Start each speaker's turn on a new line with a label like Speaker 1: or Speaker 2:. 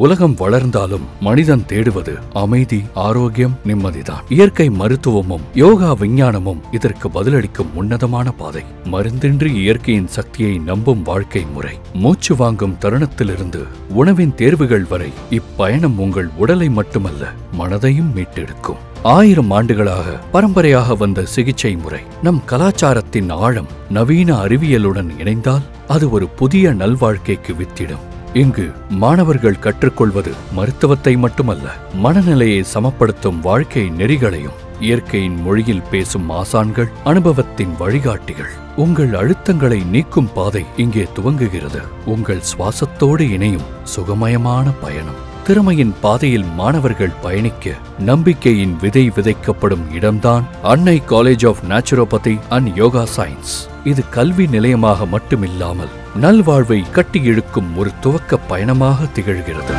Speaker 1: உலகம் வளர்ந்தாலும் மனிதன் தேடுவது அமைதி, ஆரோக்கியம், நிம்மதிதான். இயற்கை மருத்துவமும் யோகா விஞ்ஞானமும் இதற்கு பதிலளிக்கும் உன்னதமான பாதை. மருந்தின்றி இயற்கையின் சக்தியை நம்பும் வாழ்க்கை முறை. மூச்சு வாங்கும் தருணத்திலிருந்து உணவின் தேர்வுகள் வரை இப்பயணம் உங்கள் உடலை மட்டுமல்ல, மனதையும் மீட்டெடுக்கும். 1000 ஆண்டுகளாக பரம்பரையாக வந்த சிகிச்சை முறை நம் கலாச்சாரத்தின் ஆழம் நவீன அறிவியலுடன் இணைந்தால் அது ஒரு புதிய நல்வாழ்க்கைக்கு வித்திடும். இங்கு மாணவர்கள் கற்றுக்கொள்வது மருத்துவத்தை மட்டுமல்ல, மனநிலையை சமப்படுத்தும் வாழ்க்கை நெறிகளையும். இயற்கையின் மொழியில் பேசும் ஆசான்கள், அனுபவத்தின் வழிகாட்டிகள். உங்கள் அழுத்தங்களை நீக்கும் பாதை இங்கே துவங்குகிறது. உங்கள் சுவாசத்தோடு இணையும் சுகமயமான பயணம். திறமையின் பாதையில் மாணவர்கள் பயணிக்க நம்பிக்கையின் விதை விதைக்கப்படும் இடம்தான் Annai college of naturopathy and yoga science. இது கல்வி நிலையமாக மட்டுமில்லாமல் நல்வாழ்வை கட்டி இழுக்கும் ஒரு துவக்க பயணமாக திகழ்கிறது.